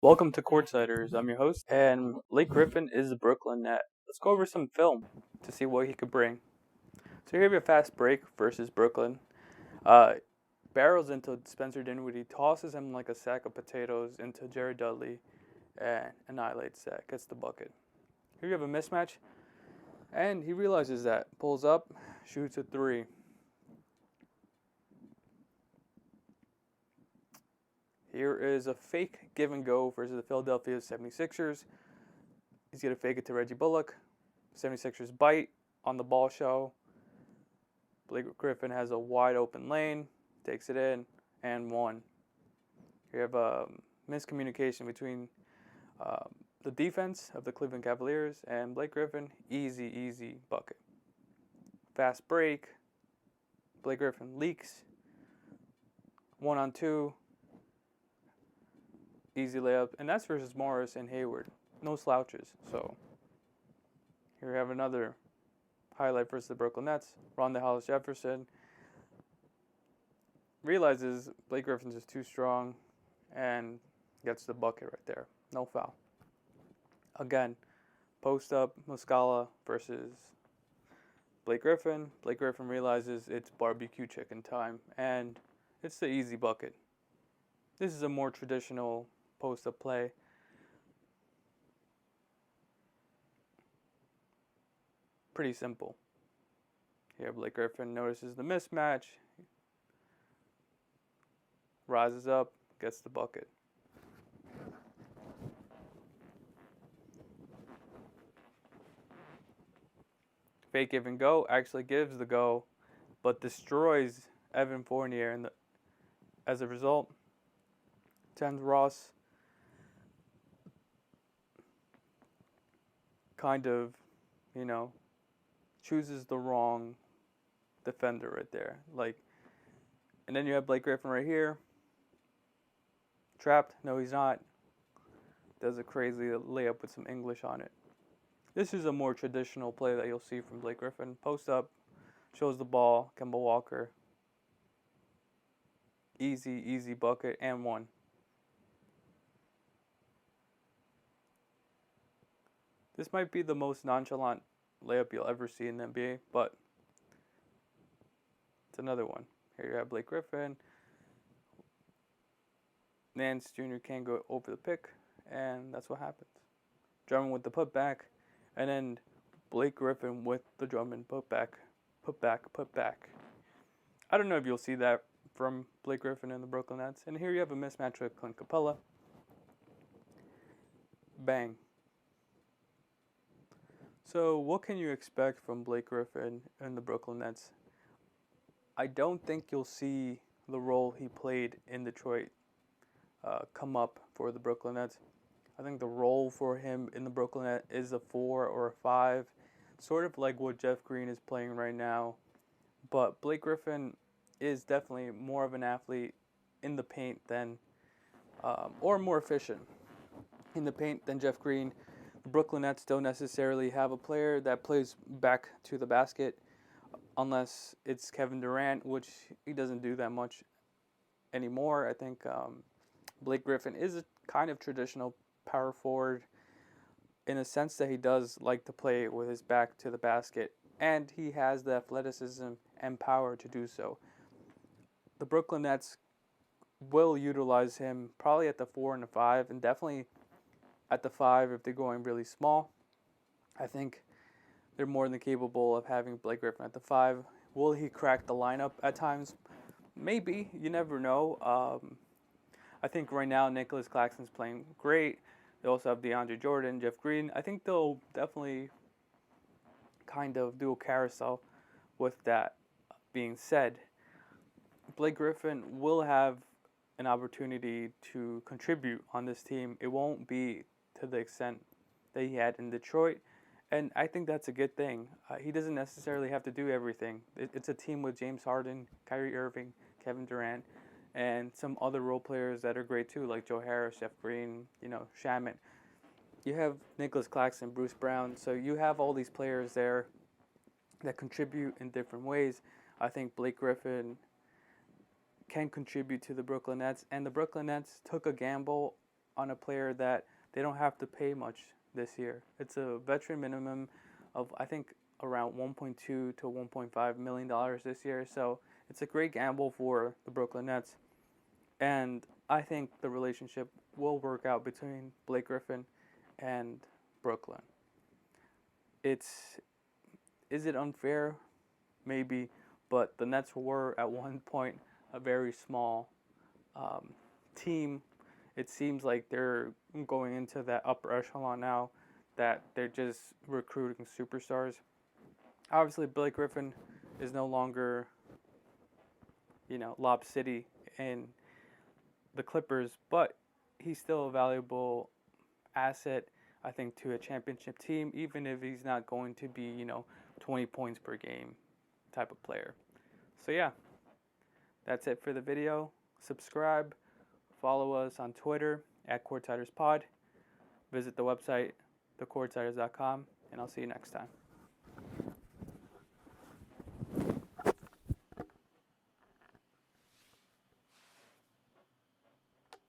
Welcome to Courtsiders. I'm your host, and Blake Griffin is the Brooklyn Net. Let's go over some film to see what he could bring. So here we have a fast break versus Brooklyn. Uh, barrels into Spencer Dinwiddie, tosses him like a sack of potatoes into Jared Dudley, and annihilates that, gets the bucket. Here you have a mismatch, and he realizes that, pulls up, shoots a three. Here is a fake give and go versus the Philadelphia 76ers. He's going to fake it to Reggie Bullock. 76ers bite on the ball show. Blake Griffin has a wide open lane, takes it in, and one. You have a miscommunication between the defense of the Cleveland Cavaliers and Blake Griffin. Easy bucket. Fast break. Blake Griffin leaks. 1-on-2. Easy layup. And that's versus Morris and Hayward. No slouches. So here we have another highlight versus the Brooklyn Nets. Ronda Hollis Jefferson realizes Blake Griffin's is too strong and gets the bucket right there. No foul. Again, post up Muscala versus Blake Griffin. Blake Griffin realizes it's barbecue chicken time and it's the easy bucket. This is a more traditional post up play. Pretty simple. Here, Blake Griffin notices the mismatch, rises up, gets the bucket. Fake give and go actually gives the go, but destroys Evan Fournier, and as a result, Terrence Ross kind of, chooses the wrong defender right there. And then you have Blake Griffin right here. Trapped. No, he's not. Does a crazy layup with some English on it. This is a more traditional play that you'll see from Blake Griffin. Post up. Shows the ball. Kemba Walker. Easy bucket and one. This might be the most nonchalant layup you'll ever see in the NBA, but it's another one. Here you have Blake Griffin. Nance Jr. can't go over the pick, and that's what happens. Drummond with the putback, and then Blake Griffin with the Drummond putback. I don't know if you'll see that from Blake Griffin and the Brooklyn Nets. And here you have a mismatch with Clint Capella. Bang. So what can you expect from Blake Griffin and the Brooklyn Nets? I don't think you'll see the role he played in Detroit come up for the Brooklyn Nets. I think the role for him in the Brooklyn Nets is a 4 or a 5, sort of like what Jeff Green is playing right now. But Blake Griffin is definitely more of an athlete in the paint than, or more efficient in the paint than Jeff Green. The Brooklyn Nets don't necessarily have a player that plays back to the basket unless it's Kevin Durant, which he doesn't do that much anymore. I think Blake Griffin is a kind of traditional power forward in a sense that he does like to play with his back to the basket, and he has the athleticism and power to do so. The Brooklyn Nets will utilize him probably at the 4 and the 5, and definitely at the 5 if they're going really small. I think they're more than capable of having Blake Griffin at the 5. Will he crack the lineup at times? Maybe. You never know. I think right now Nicholas Claxton's playing great. They also have DeAndre Jordan, Jeff Green. I think they'll definitely kind of do a carousel with that being said. Blake Griffin will have an opportunity to contribute on this team. It won't be to the extent that he had in Detroit, and I think that's a good thing. He doesn't necessarily have to do everything. It's a team with James Harden, Kyrie Irving, Kevin Durant, and some other role players that are great too, like Joe Harris, Jeff Green, Shaman. You have Nicholas Claxton, Bruce Brown, so you have all these players there that contribute in different ways. I think Blake Griffin can contribute to the Brooklyn Nets, and the Brooklyn Nets took a gamble on a player that they don't have to pay much this year. It's a veteran minimum of, I think, around $1.2 to $1.5 million this year. So it's a great gamble for the Brooklyn Nets. And I think the relationship will work out between Blake Griffin and Brooklyn. Is it unfair? Maybe, but the Nets were at one point a very small team. It seems like they're going into that upper echelon now, that they're just recruiting superstars. Obviously, Blake Griffin is no longer, Lob City in the Clippers, but he's still a valuable asset, I think, to a championship team, even if he's not going to be, 20 points per game type of player. So yeah, that's it for the video. Subscribe, follow us on Twitter at Courtsiders Pod. Visit the website, thecourtsiders.com, and I'll see you next time.